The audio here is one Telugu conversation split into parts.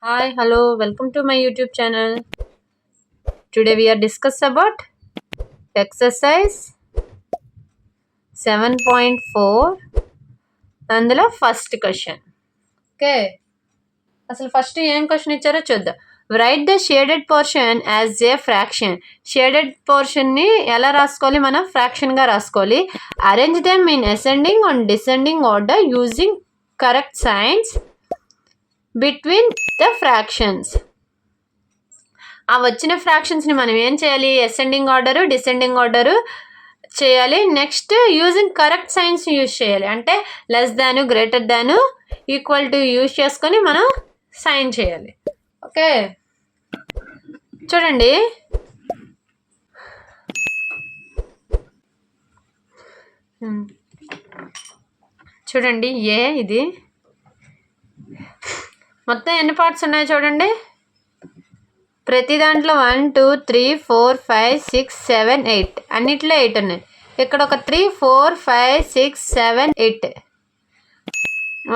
Hi, hello, welcome to my YouTube channel. Today we are discuss about exercise 7.4 అందులో ఫస్ట్ క్వశ్చన్. ఓకే, అసలు ఫస్ట్ ఏం క్వశ్చన్ ఇచ్చారో చూద్దాం. Write the shaded portion as a fraction. Shaded పోర్షన్ని ఎలా రాసుకోవాలి? మనం ఫ్రాక్షన్గా రాసుకోవాలి. Arrange them in ascending and descending order using correct signs between the fractions. ఆ వచ్చిన ఫ్రాక్షన్స్ని మనం ఏం చేయాలి? అసెండింగ్ ఆర్డరు, డిసెండింగ్ ఆర్డరు చేయాలి. Next using correct signs use చేయాలి. అంటే less than, greater than, equal to use చేసుకొని మనం సైన్ చేయాలి. ఓకే, చూడండి. చూడండి, ఇది మొత్తం ఎన్ని పార్ట్స్ ఉన్నాయో చూడండి. ప్రతి దాంట్లో 1 2 3 4 5 6 7 8 అన్నిట్లో 8 ఉన్నాయి. ఇక్కడ ఒక 3 4 5 6 7 8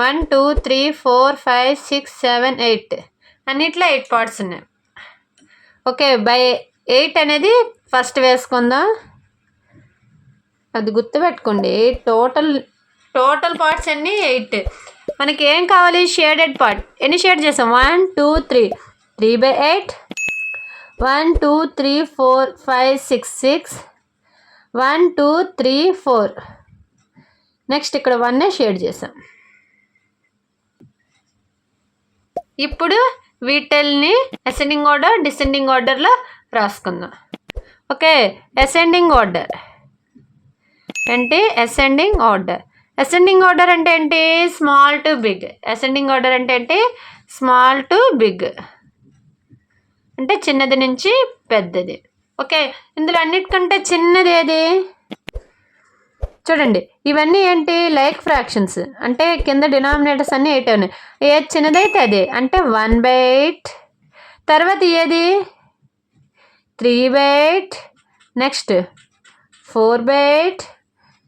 1 2 3 4 5 6 7 8 అన్నిట్లో 8 పార్ట్స్ ఉన్నాయి. ఓకే, బై 8 అనేది ఫస్ట్ వేసుకుందాం. అది గుర్తుపెట్టుకోండి. టోటల్ పార్ట్స్ అన్నీ 8. మనకి ఏం కావాలి? Shaded part. ఎన్ని షేడ్ చేసాం? 1 2 3 3/8 1 2 3 4 5 6 6 1 2 3 4. నెక్స్ట్ ఇక్కడ 1 షేడ్ చేసాం. ఇప్పుడు వీటిల్ని అసెండింగ్ ఆర్డర్, డిసెండింగ్ ఆర్డర్లో రాసుకుందాం. ఓకే, అసెండింగ్ ఆర్డర్ అంటే అసెండింగ్ ఆర్డర్. అసెండింగ్ ఆర్డర్ అంటే ఏంటి? Small to big. Ascending order అంటే ఏంటి? స్మాల్ టు బిగ్ అంటే చిన్నది నుంచి పెద్దది. ఓకే, ఇందులో అన్నిటికంటే చిన్నది ఏది? చూడండి, ఇవన్నీ ఏంటి? Like fractions. అంటే కింద డినామినేటర్స్ అన్నీ 8 ఉన్నాయి. ఏది చిన్నదైతే అదే. అంటే 1/8. తర్వాత ఏది? 3/8. నెక్స్ట్ 4/8.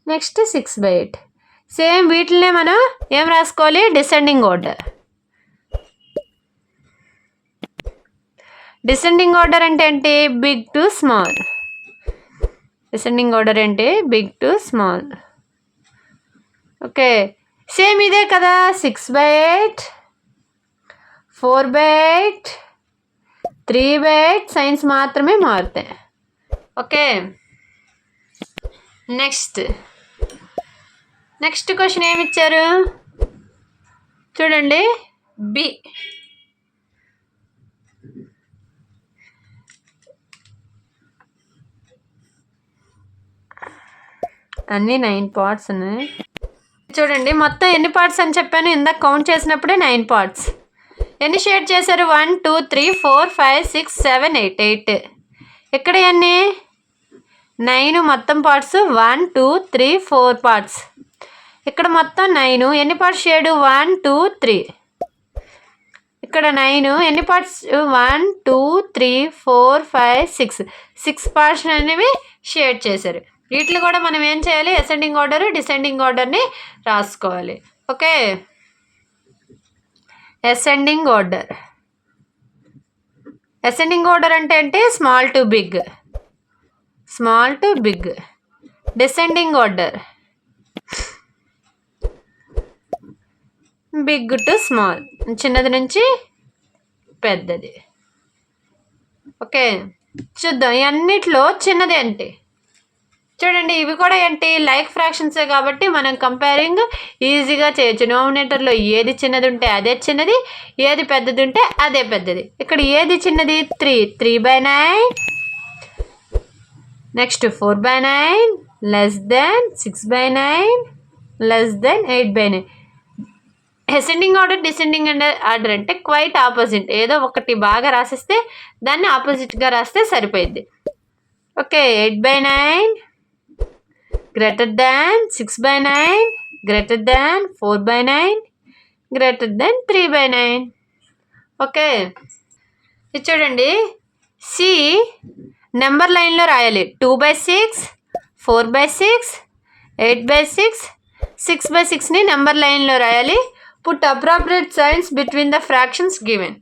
నెక్స్ట్ 6/8. సేమ్ వీటినే మనం ఏం రాసుకోవాలి? Descending order. డిసెండింగ్ ఆర్డర్ అంటే ఏంటి? Big to small. Descending order అంటే big to small. Okay, same ఇదే కదా. 6/8 4/8 3/8 సైన్స్ మాత్రమే మారుతాయి. ఓకే, నెక్స్ట్ క్వశ్చన్ ఏమి ఇచ్చారు చూడండి. బి. అన్నీ 9 పార్ట్స్ ఉన్నాయి. చూడండి, మొత్తం ఎన్ని పార్ట్స్ అని చెప్పాను ఇందాక కౌంట్ చేసినప్పుడే 9 పార్ట్స్. ఎన్ని షేడ్ చేశారు? 1 2 3 4 5 6 7 8 8. ఇక్కడ ఎన్ని? 9 మొత్తం పార్ట్స్. 1 2 3 4 పార్ట్స్. ఇక్కడ మొత్తం 9. ఎన్ని పార్ట్స్ షేడు? 1 2 3. ఇక్కడ 9. ఎన్ని పార్ట్స్? 1 2 3 4 5 6 6 పార్ట్స్ అనేవి షేడ్ చేశారు. వీటిని కూడా మనం ఏం చేయాలి? అసెండింగ్ ఆర్డర్, డిసెండింగ్ ఆర్డర్ని రాసుకోవాలి. Okay, ascending order. Ascending order అంటే ఏంటి? Small to big. Small to big. Descending order big to small. చిన్నది నుంచి పెద్దది. ఓకే, చూద్దాం అన్నిట్లో చిన్నది ఏంటి. చూడండి, ఇవి కూడా ఏంటి? లైక్ ఫ్రాక్షన్సే కాబట్టి మనం కంపేరింగ్ ఈజీగా చేయొచ్చు. డినామినేటర్లో ఏది చిన్నది ఉంటే అదే చిన్నది, ఏది పెద్దది ఉంటే అదే పెద్దది. ఇక్కడ ఏది చిన్నది? 3 3/9. Next 4/9 less than 6/9 less than 8/9. Ascending order, descending order అంటే క్వైట్ ఆపోజిట్. ఏదో ఒకటి బాగా రాసిస్తే దాన్ని ఆపోజిట్గా రాస్తే సరిపోయింది. Okay, 8/9 greater than 6/9 greater than 4/9 greater than 3/9. Okay, ఇది చూడండి. సి నెంబర్ లైన్లో రాయాలి. 2/6 4/6 8/6 6/6ని నెంబర్ లైన్లో రాయాలి. Put appropriate signs between the fractions given.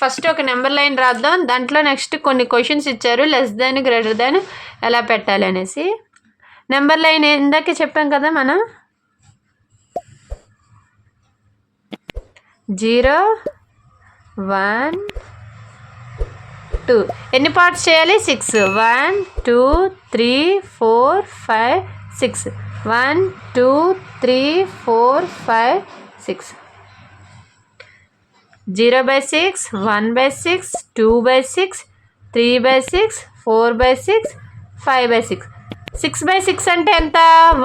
First ఒక నెంబర్ లైన్ రాద్దాం. దాంట్లో నెక్స్ట్ కొన్ని క్వశ్చన్స్ ఇచ్చారు, లెస్ దాన్ గ్రేటర్ దాన్ ఎలా పెట్టాలి అనేసి. నెంబర్ లైన్ ఇందాకే చెప్పాం కదా మనం, 0 1 2. ఎన్ని పార్ట్స్ చేయాలి? 6. 1 2 3 4 5 6. 1 2 3 4 5 6. 0/6, 1/6, 2/6, 3/6, 4/6, 5/6. 6/6 అంటే ఎంత?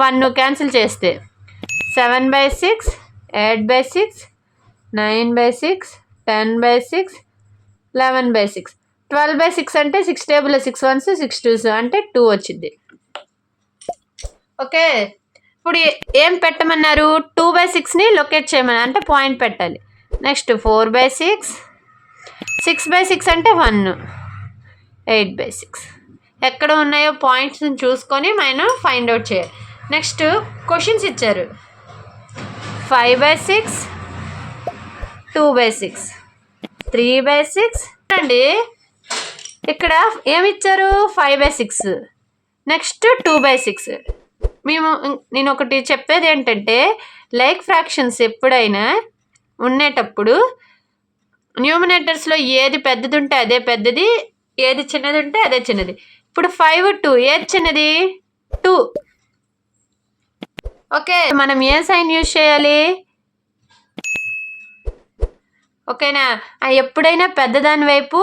1 క్యాన్సిల్ చేస్తే 7/6, 8/6, 9/6, 10/6, 11/6. 12/6 అంటే 6 టేబుల్లో 6 1s 6 2s అంటే 2 వచ్చింది. ఓకే, ఇప్పుడు ఏం పెట్టమన్నారు? 2/6ని లొకేట్ చేయమని, అంటే పాయింట్ పెట్టాలి. నెక్స్ట్ 4/6, 6/6 అంటే 1, 8/6. ఎక్కడ ఉన్నాయో పాయింట్స్ని చూసుకొని మనం ఫైండ్ అవుట్ చేయాలి. నెక్స్ట్ క్వశ్చన్స్ ఇచ్చారు. 5/6, 2/6, 3/6 అండి. ఇక్కడ ఏమిచ్చారు? 5/6, నెక్స్ట్ 2/6. నేను ఒకటి చెప్పేది ఏంటంటే, లైక్ ఫ్రాక్షన్స్ ఎప్పుడైనా ఉండేటప్పుడు న్యూమినేటర్స్లో ఏది పెద్దది ఉంటే అదే పెద్దది, ఏది చిన్నది ఉంటే అదే చిన్నది. ఇప్పుడు 5 2, ఏది చిన్నది? 2. ఓకే, మనం ఏ సైన్ యూజ్ చేయాలి? ఓకేనా? ఎప్పుడైనా పెద్దదాని వైపు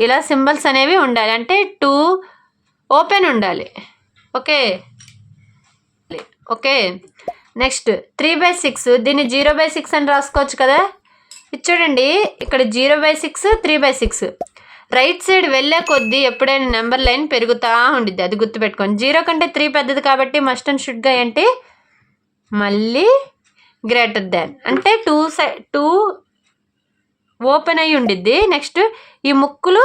ఇలా సింబల్స్ అనేవి ఉండాలి, అంటే 2 ఓపెన్ ఉండాలి. ఓకే ఓకే నెక్స్ట్ 3/6, దీన్ని 0/6 అని రాసుకోవచ్చు కదా. ఇది చూడండి, ఇక్కడ 0/6, 3/6. రైట్ సైడ్ వెళ్ళే కొద్దీ ఎప్పుడైనా నెంబర్ లైన్ పెరుగుతూ ఉండిద్ది, అది గుర్తుపెట్టుకోండి. 0 కంటే 3 పెద్దది కాబట్టి మస్ట్ అండ్ షుడ్గా ఏంటి? మళ్ళీ గ్రేటర్ దాన్, అంటే 2 ఓపెన్ అయ్యి ఉండిద్ది. నెక్స్ట్ ఈ ముక్కులు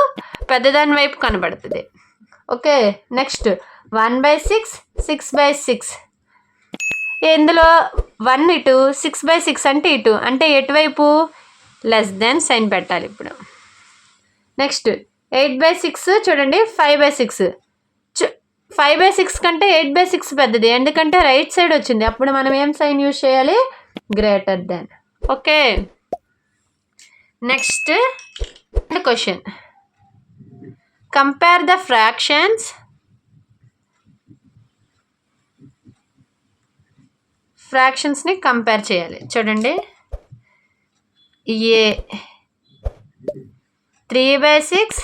పెద్దదాని వైపు కనబడుతుంది. Okay, next 1/6, 6/6. ఇందులో 1 ఇటు, 6/6 అంటే ఇటు, అంటే ఎటువైపు? లెస్ దాన్ సైన్ పెట్టాలి ఇప్పుడు. నెక్స్ట్ 8/6 చూడండి, 5/6. 5/6 కంటే 8/6 పెద్దది, ఎందుకంటే రైట్ సైడ్ వచ్చింది. అప్పుడు మనం ఏం సైన్ యూజ్ చేయాలి? Greater than. Okay, next question. Compare the fractions. ఫ్రాక్షన్స్ని కంపేర్ చేయాలి. చూడండి, ఏ 3/6,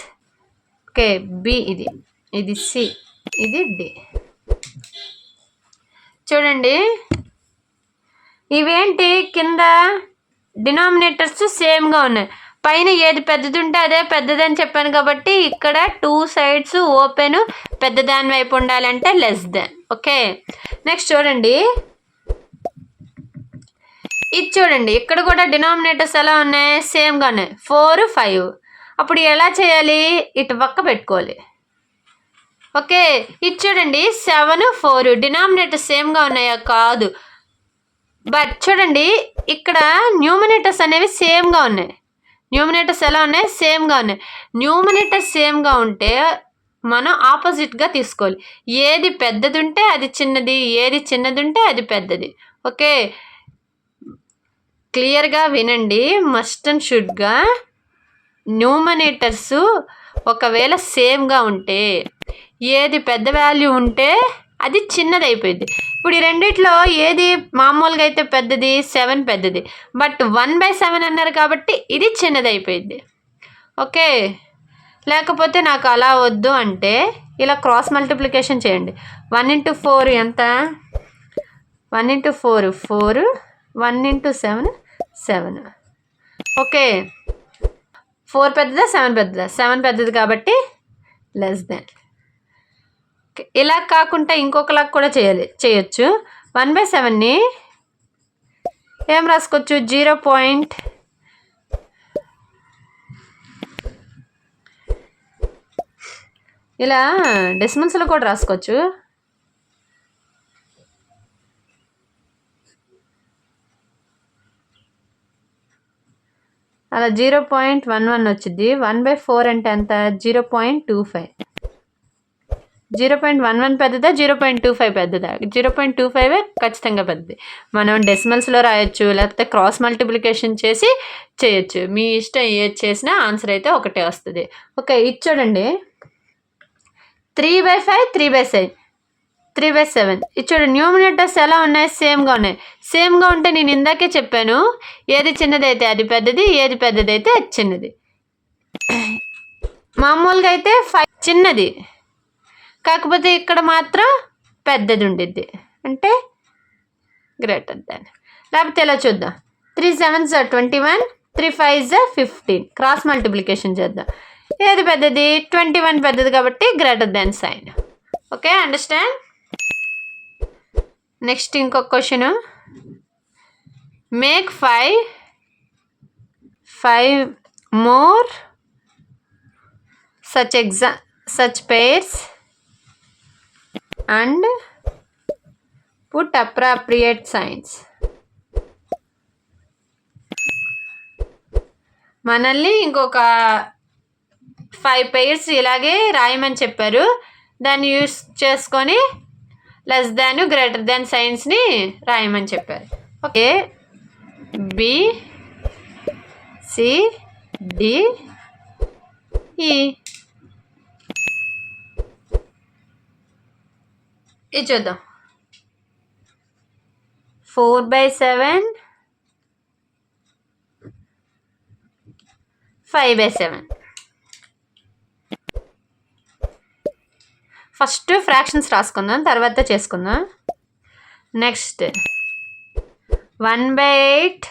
ఓకే, బి ఇది సి, ఇది డి. చూడండి, ఇవేంటి? కింద డినామినేటర్స్ సేమ్గా ఉన్నాయి. పైన ఏది పెద్దది ఉంటే అదే పెద్దదని చెప్పాను కాబట్టి ఇక్కడ 2 సైడ్స్ ఓపెన్, పెద్దదాని వైపు ఉండాలంటే లెస్ దాన్. ఓకే, నెక్స్ట్ చూడండి, ఇది చూడండి, ఇక్కడ కూడా డినామినేటర్స్ ఎలా ఉన్నాయి? సేమ్గా ఉన్నాయి, 4 5. అప్పుడు ఎలా చేయాలి? ఇటు పక్క పెట్టుకోవాలి. ఓకే, ఇది చూడండి, 7 4. డినామినేటర్స్ సేమ్గా ఉన్నాయా? కాదు. బట్ చూడండి, ఇక్కడ న్యూమినేటర్స్ అనేవి సేమ్గా ఉన్నాయి. న్యూమినేటర్స్ ఎలా ఉన్నాయి? సేమ్గా ఉన్నాయి. న్యూమినేటర్స్ సేమ్గా ఉంటే మనం ఆపోజిట్గా తీసుకోవాలి. ఏది పెద్దది ఉంటే అది చిన్నది, ఏది చిన్నది ఉంటే అది పెద్దది. ఓకే, క్లియర్గా వినండి. మస్ట్ అండ్ షుడ్గా న్యూమినేటర్స్ ఒకవేళ సేమ్గా ఉంటే ఏది పెద్ద వాల్యూ ఉంటే అది చిన్నది అయిపోయింది. ఇప్పుడు ఈ రెండిట్లో ఏది మామూలుగా అయితే పెద్దది? 7 పెద్దది. బట్ 1/7 అన్నారు కాబట్టి ఇది చిన్నది అయిపోయింది. ఓకే, లేకపోతే నాకు అలా వద్దు అంటే ఇలా క్రాస్ మల్టిప్లికేషన్ చేయండి. 1 × 4 ఎంత? 1 × 4 4, 1 × 7 7. ఓకే, 4 పెద్దదా 7 పెద్దదా? 7 పెద్దది కాబట్టి లెస్ దాన్. ఇలా కాకుండా ఇంకొకలా కూడా చేయొచ్చు. 1/7ని ఏం రాసుకోవచ్చు? 0. ఇలా డెసిమల్స్లో కూడా రాసుకోవచ్చు. అలా 0.11 వచ్చింది. 1/4 అంటే ఎంత? 0.25. 0.11 పెద్దదా, 0.25 పెద్దదా? 0.25 ఖచ్చితంగా పెద్దది. మనం డెసిమల్స్లో రాయొచ్చు, లేకపోతే క్రాస్ మల్టిప్లికేషన్ చేసి చేయొచ్చు. మీ ఇష్టం ఏది చేసినా ఆన్సర్ అయితే ఒకటే వస్తుంది. ఓకే, ఇది చూడండి. 3/5, 3/7, 3/7. ఇది చూడండి. న్యూమినేటర్స్ ఎలా ఉన్నాయి? సేమ్గా ఉన్నాయి. సేమ్గా ఉంటే నేను ఇందాకే చెప్పాను, ఏది చిన్నదైతే అది పెద్దది, ఏది పెద్దదైతే అది చిన్నది. మామూలుగా అయితే 5 చిన్నది, కాకపోతే ఇక్కడ మాత్రం పెద్దది ఉండిద్ది, అంటే గ్రేటర్ దాన్. లేకపోతే ఎలా చూద్దాం. 3 7s are 21, 3 5s are 15. Cross multiplication చేద్దాం. ఏది పెద్దది? 21 పెద్దది కాబట్టి greater than sign. Okay, understand? Next ఇంకొక question. Make 5 more such pairs and put appropriate signs. మనల్ని ఇంకొక 5 pairs ఇలాగే రాయమని చెప్పారు. దాన్ని యూస్ చేసుకొని లెస్ దాన్, గ్రేటర్ దాన్ సైన్స్ని రాయమని చెప్పారు. Okay, B C D E. ఇది చూద్దాం. 4/7, 5/7. ఫస్ట్ ఫ్రాక్షన్స్ రాసుకుందాం, తర్వాత చేసుకుందాం. నెక్స్ట్ 1/8,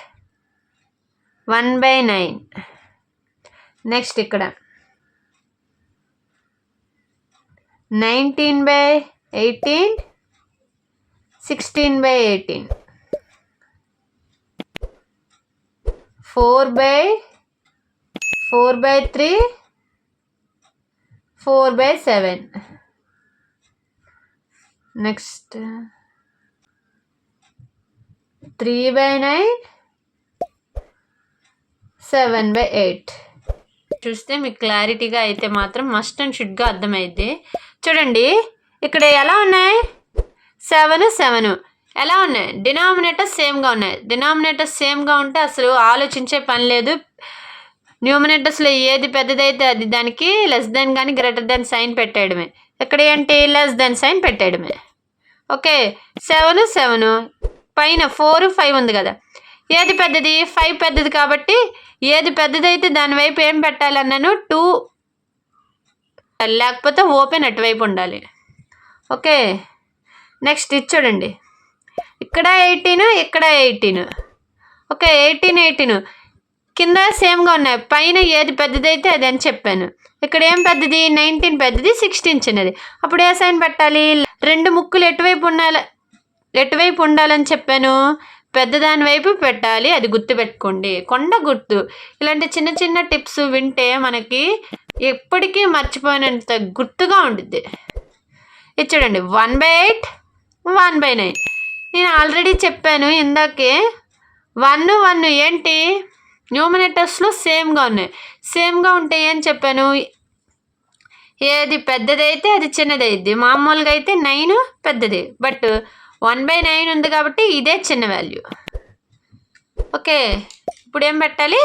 1/9. నెక్స్ట్ ఇక్కడ 19/18, 16/18. 4/3, 4/7. నెక్స్ట్ 3/9, 7/8. చూస్తే మీకు క్లారిటీగా అయితే మాత్రం మస్ట్ అండ్ షుడ్గా అర్థమైద్ది. చూడండి, ఇక్కడ ఎలా ఉన్నాయి? 7 7 ఎలా ఉన్నాయి? డినామినేటర్స్ సేమ్గా ఉన్నాయి. డినామినేటర్స్ సేమ్గా ఉంటే అసలు ఆలోచించే పని లేదు. న్యూమినేటర్స్లో ఏది పెద్దదైతే అది దానికి లెస్ దెన్ కానీ గ్రేటర్ దెన్ సైన్ పెట్టేయడమే. ఇక్కడ ఏంటి? లెస్ దెన్ సైన్ పెట్టేయడమే. ఓకే, 7 7 పైన 4 5 ఉంది కదా, ఏది పెద్దది? 5 పెద్దది కాబట్టి ఏది పెద్దదైతే దాని వైపు ఏం పెట్టాలన్నాను? 2, లేకపోతే ఓపెన్ అటువైపు ఉండాలి. ఓకే, నెక్స్ట్ ఇది చూడండి. ఇక్కడ 18, ఇక్కడ 18. ఓకే, 18 18 కింద సేమ్గా ఉన్నాయి. పైన ఏది పెద్దదైతే అది అని చెప్పాను. ఇక్కడ ఏం పెద్దది? 19 పెద్దది, 16 చిన్నది. అప్పుడు ఏ సైన్ పెట్టాలి? 2 ముక్కులు ఎటువైపు ఉండాలని చెప్పాను? పెద్దదాని వైపు పెట్టాలి. అది గుర్తుపెట్టుకోండి, కొండ గుర్తు. ఇలాంటి చిన్న చిన్న టిప్స్ వింటే మనకి ఎప్పటికీ మర్చిపోయినంత గుర్తుగా ఉండిద్ది. ఇది చూడండి. 1/8, 1/9. నేను ఆల్రెడీ చెప్పాను ఇందాకే. 1 1 ఏంటి? న్యూమినేటర్స్లో సేమ్గా ఉన్నాయి. సేమ్గా ఉంటే ఏం చెప్పాను? ఏది పెద్దదైతే అది చిన్నదైద్ది. మామూలుగా అయితే 9 పెద్దది, బట్ 1/9 ఉంది కాబట్టి ఇదే చిన్న వాల్యూ. ఓకే, ఇప్పుడు ఏం పెట్టాలి?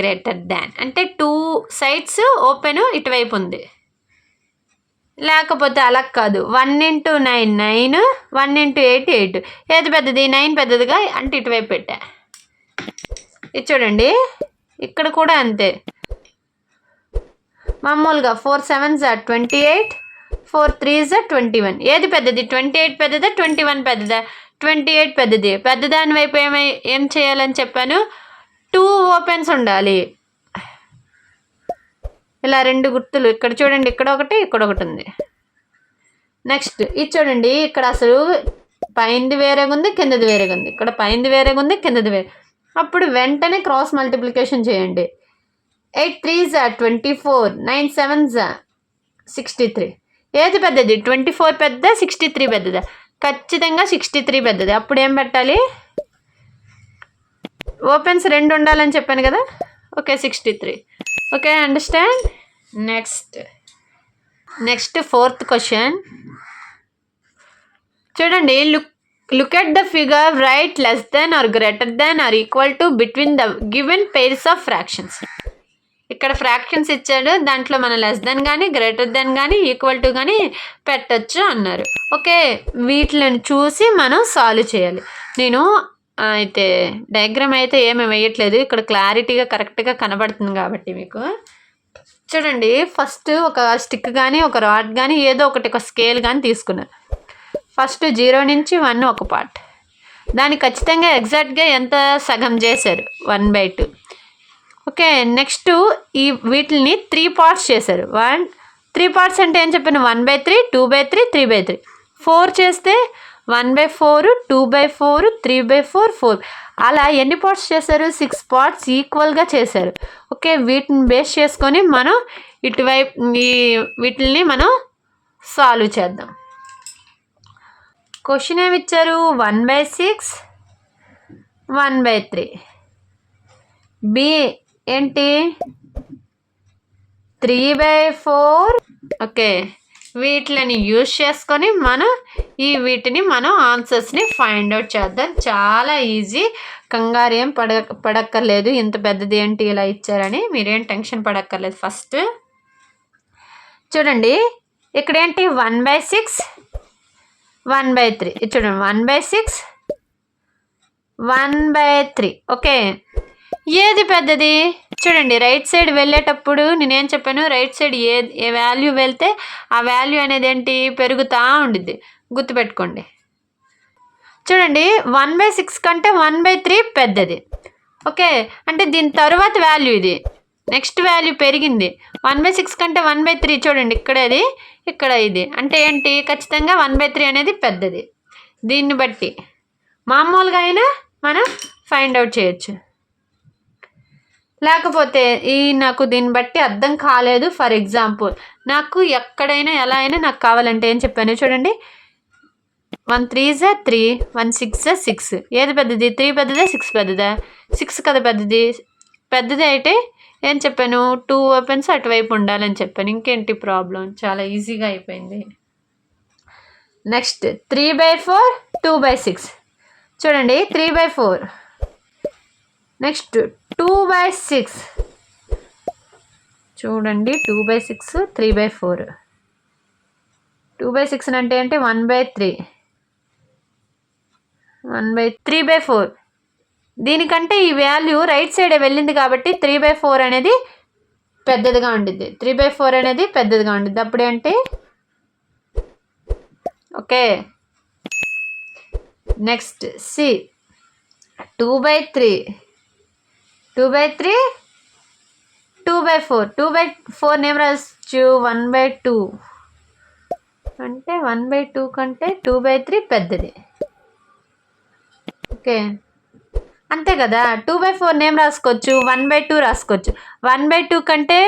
Greater than. అంటే 2 సైడ్స్ ఓపెన్ ఇటువైపు ఉంది. లేకపోతే అలా కాదు. 1 × 9 9, 1 × 8 8. ఏది పెద్దది? 9 పెద్దదిగా, అంటే ఇటువైపు పెట్టా. ఇది చూడండి, ఇక్కడ కూడా అంతే. మామూలుగా 4 7s are 28, 4 3s are 21. ఏది పెద్దది? 28 పెద్దదా, 21 పెద్దదా? 28 పెద్దది. పెద్దదాని వైపు ఏం చేయాలని చెప్పాను? 2 ఓపెన్స్ ఉండాలి. ఇలా 2 గుర్తులు ఇక్కడ చూడండి, ఇక్కడ ఒకటి, ఇక్కడ ఒకటి ఉంది. నెక్స్ట్ ఇది చూడండి. ఇక్కడ అసలు పైనది వేరేగా ఉంది, కిందది వేరేగా ఉంది. ఇక్కడ పైనది వేరేగా ఉంది, కిందది వేరే. అప్పుడు వెంటనే క్రాస్ మల్టిప్లికేషన్ చేయండి. 8 3s are 24, 9 7s are 63. ఏది పెద్దది? 24 పెద్దదా, 63 పెద్దదా? ఖచ్చితంగా 63 పెద్దది. అప్పుడు ఏం పెట్టాలి? ఓపెన్స్ 2 ఉండాలని చెప్పాను కదా. Okay 63. Okay understand. Next 4th question చూడండి. Look at the figure, write less than or greater than or equal to between the given pairs of fractions. ఇక్కడ ఫ్రాక్షన్స్ ఇచ్చాడు, దాంట్లో మనం లెస్ దెన్ కానీ గ్రేటర్ దెన్ కానీ ఈక్వల్ టు కానీ పెట్టచ్చు అన్నారు. ఓకే వీటిని చూసి మనం సాల్వ్ చేయాలి. నేను అయితే డయాగ్రామ్ అయితే ఏమి వేయట్లేదు, ఇక్కడ క్లారిటీగా కరెక్ట్గా కనబడుతుంది కాబట్టి మీకు. చూడండి ఫస్ట్ ఒక స్టిక్ కానీ ఒక రాడ్ కానీ ఏదో ఒకటి ఒక స్కేల్ కానీ తీసుకున్నారు. ఫస్ట్ 0 నుంచి 1 ఒక పార్ట్, దాన్ని ఖచ్చితంగా ఎగ్జాక్ట్గా ఎంత సగం చేశారు 1/2. ఓకే నెక్స్ట్ వీటిని 3 పార్ట్స్ చేశారు. 3 పార్ట్స్ అంటే ఏం చెప్పాను, 1/3, 2/3, 3/3. 4 చేస్తే 1/4, 2/4, 3/4, 4. అలా ఎన్ని పార్ట్స్ చేశారు, 6 పార్ట్స్ ఈక్వల్గా చేశారు. ఓకే వీటిని బేస్ చేసుకొని మనం ఇటువైపు వీటిని మనం సాల్వ్ చేద్దాం. క్వశ్చన్ ఏమి ఇచ్చారు, 1/6, 1/3. బి ఏంటి 3/4. ఓకే వీటిని యూజ్ చేసుకొని మనం వీటిని మనం ఆన్సర్స్ని ఫైండ్ అవుట్ చేద్దాం. చాలా ఈజీ, కంగారు ఏం పడక్కర్లేదు. ఇంత పెద్దది ఏంటి ఇలా ఇచ్చారని మీరేం టెన్షన్ పడక్కర్లేదు. ఫస్ట్ చూడండి ఇక్కడ ఏంటి 1/6, 1/3. చూడండి 1/6, 1/3. ఓకే ఏది పెద్దది చూడండి. రైట్ సైడ్ వెళ్ళేటప్పుడు నేనేం చెప్పాను, రైట్ సైడ్ ఏ వాల్యూ వెళ్తే ఆ వాల్యూ అనేది ఏంటి పెరుగుతూ ఉండిద్ది, గుర్తుపెట్టుకోండి. చూడండి 1/6 కంటే 1/3 పెద్దది. ఓకే అంటే దీని తర్వాత వాల్యూ ఇది, నెక్స్ట్ వాల్యూ పెరిగింది. 1/6 కంటే 1/3 చూడండి ఇక్కడేది ఇక్కడ ఇది, అంటే ఏంటి ఖచ్చితంగా 1/3 అనేది పెద్దది. దీన్ని బట్టి మామూలుగా అయినా మనం ఫైండ్ అవుట్ చేయొచ్చు. లేకపోతే నాకు దీన్ని బట్టి అర్థం కాలేదు, ఫర్ ఎగ్జాంపుల్ నాకు ఎక్కడైనా ఎలా అయినా నాకు కావాలంటే ఏం చెప్పాను చూడండి, 1 3s 3, 1 6s 6. ఏది పెద్దది, 3 పెద్దదా 6 పెద్దదా, 6 కదా పెద్దది. పెద్దది అయితే ఏం చెప్పాను, 2 ఓపెన్స్ అటువైపు ఉండాలని చెప్పాను. ఇంకేంటి ప్రాబ్లం, చాలా ఈజీగా అయిపోయింది. నెక్స్ట్ 3/4, 2/6. చూడండి 3/4. నెక్స్ట్ 2/6. చూడండి 2/6, 3/4. 2/6 అంటే ఏంటి 1/3, 3/4. దీనికంటే ఈ వాల్యూ రైట్ సైడ్ వెళ్ళింది కాబట్టి 3/4 అనేది పెద్దదిగా ఉండిద్ది. 3/4 అనేది పెద్దదిగా ఉండిద్ది అప్పుడేంటి. Okay next C 2/3, 2/3, 2/4. 2/4 నేమ్ రాసు 1/2 అంటే 1/2 కంటే 2/3 పెద్దది. ఓకే అంతే కదా. 2/4 నేమ్ రాసుకోవచ్చు, 1/2 రాసుకోవచ్చు. 1/2 కంటే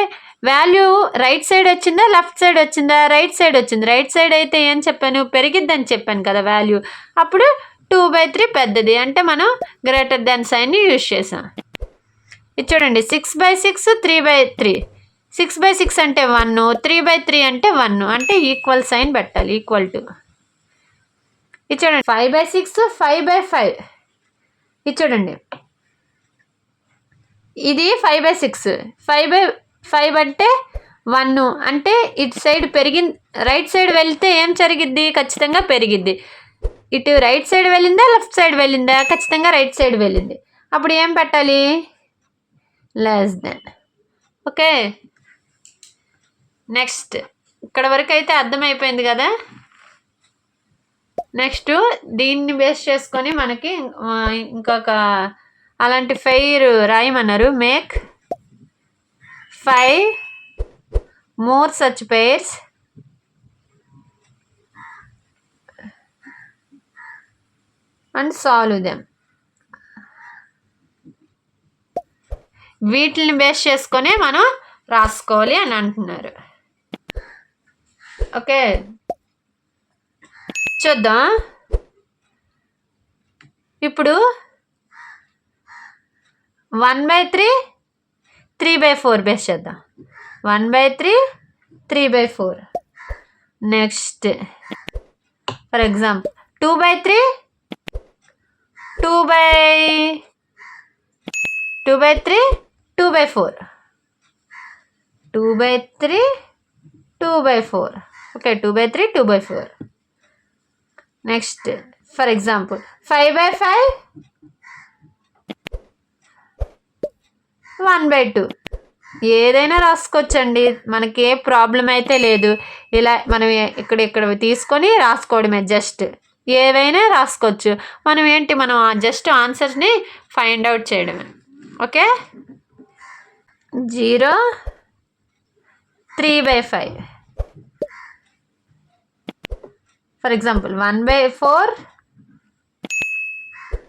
వాల్యూ రైట్ సైడ్ వచ్చిందా లెఫ్ట్ సైడ్ వచ్చిందా, రైట్ సైడ్ వచ్చింది. రైట్ సైడ్ అయితే ఏం చెప్పాను, పెరిగిద్దని చెప్పాను కదా వాల్యూ. అప్పుడు 2/3 పెద్దది, అంటే మనం గ్రేటర్ దెన్ సైన్ని యూజ్ చేసాం. ఇది చూడండి 6/6, 3/3. 6/6 అంటే 1, 3/3 అంటే 1, అంటే ఈక్వల్ సైన్ పెట్టాలి, ఈక్వల్ టు. ఇది చూడండి 5/6, 5/5. ఇది చూడండి ఇది 5/6, 5/5 అంటే 1, అంటే ఇటు సైడ్ పెరిగింది. రైట్ సైడ్ వెళ్తే ఏం జరిగిద్ది, ఖచ్చితంగా పెరిగిద్ది. ఇటు రైట్ సైడ్ వెళ్ళిందా లెఫ్ట్ సైడ్ వెళ్ళిందా, ఖచ్చితంగా రైట్ సైడ్ వెళ్ళింది. అప్పుడు ఏం పెట్టాలి, లెస్ దెన్. ఓకే నెక్స్ట్ ఇక్కడ వరకు అయితే అర్థమైపోయింది కదా. నెక్స్ట్ దీన్ని బేస్ చేసుకొని మనకి ఇంకొక అలాంటి ఫెయిర్ రాయమన్నారు. Make 5 more such pairs and solve them. వీటిని బేస్ చేసుకొని మనం రాసుకోవాలి అని అంటున్నారు. ఓకే చూద్దాం. ఇప్పుడు 1/3 3/4 బేస్ చేద్దాం. 1/3 3/4. Next for example 2/3 2/3 2/4 2/3 2/4. Okay, 2/3 2/4. Next for example 5/5 1/2. ఏదైనా రాసుకోవచ్చండి, మనకి ఏ ప్రాబ్లం అయితే లేదు. ఇలా మనం ఇక్కడ తీసుకొని రాసుకోవడమే, జస్ట్ ఏవైనా రాసుకోవచ్చు. మనం జస్ట్ ఆన్సర్స్ని ఫైండ్ అవుట్ చేయడమే. ఓకే, 0 3/5. For example 1/4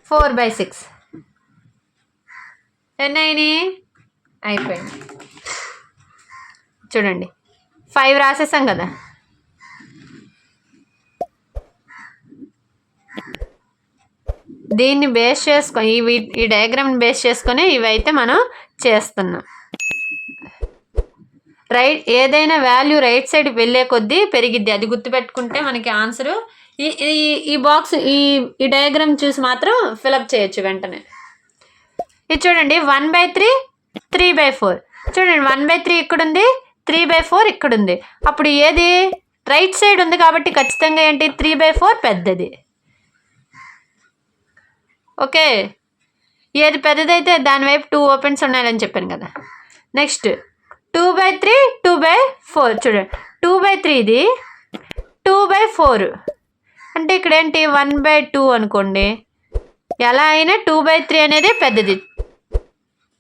4/6. ఎన్నైనా అయిపోయింది. చూడండి 5 రాసేసాం కదా. దీన్ని బేస్ చేసుకొని ఈ డయాగ్రామ్ని బేస్ చేసుకొని ఇవైతే మనం చేస్తున్నాం. ఏదైనా వాల్యూ రైట్ సైడ్ వెళ్ళే కొద్దీ పెరిగిద్ది, అది గుర్తుపెట్టుకుంటే మనకి ఆన్సరు ఈ బాక్స్ ఈ డయాగ్రామ్ చూసి మాత్రం ఫిలప్ చేయొచ్చు వెంటనే. ఇది చూడండి 1/3 3/4. చూడండి 1/3 ఇక్కడ ఉంది, 3/4 ఇక్కడ ఉంది. అప్పుడు ఏది రైట్ సైడ్ ఉంది కాబట్టి ఖచ్చితంగా ఏంటి 3/4 పెద్దది. ఓకే, ఏది పెద్దదైతే దాని వైపు 2 ఓపెన్స్ ఉన్నాయని చెప్పాను కదా. నెక్స్ట్ 2/3 2/4. చూడండి 2/3 ఇది 2/4 అంటే ఇక్కడ ఏంటి 1/2 అనుకోండి. ఎలా అయినా 2/3 అనేది పెద్దది.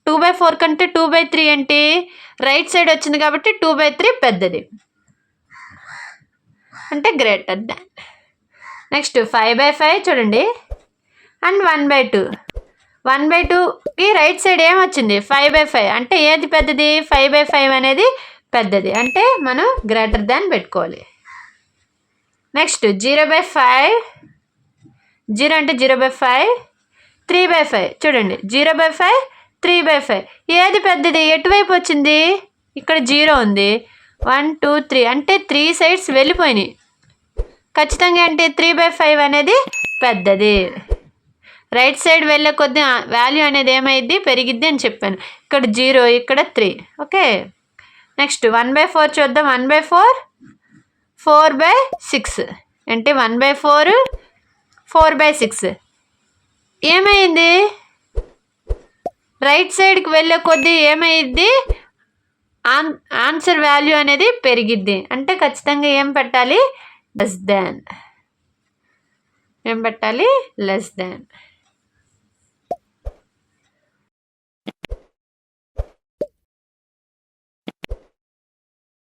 2/4 కంటే 2/3 ఏంటి రైట్ సైడ్ వచ్చింది కాబట్టి 2/3 పెద్దది అంటే గ్రేటర్ దాన్. నెక్స్ట్ 5/5 చూడండి అండ్ 1/2. 1/2కి రైట్ సైడ్ ఏమొచ్చింది 5/5 అంటే ఏది పెద్దది 5/5 అనేది పెద్దది అంటే మనం గ్రేటర్ దాన్ పెట్టుకోవాలి. నెక్స్ట్ 0/5 0 అంటే 0/5 3/5. చూడండి 0/5 3/5 ఏది పెద్దది ఎటువైపు వచ్చింది ఇక్కడ 0 ఉంది. 1 2 3 అంటే 3 సైడ్స్ వెళ్ళిపోయినాయి. ఖచ్చితంగా అంటే 3/5 అనేది పెద్దది. రైట్ సైడ్ వెళ్ళే కొద్దీ వాల్యూ అనేది ఏమైద్ది పెరిగిద్ది అని చెప్పాను. ఇక్కడ 0 ఇక్కడ 3. ఓకే, నెక్స్ట్ 1/4 చూద్దాం. 1/4 4/6 అంటే 1/4 4/6 ఏమైంది రైట్ సైడ్కి వెళ్ళే కొద్దీ ఏమైద్ది ఆన్సర్ వాల్యూ అనేది పెరిగిద్ది. అంటే ఖచ్చితంగా ఏం పెట్టాలి లెస్ దాన్. ఏం పెట్టాలి లెస్ దాన్.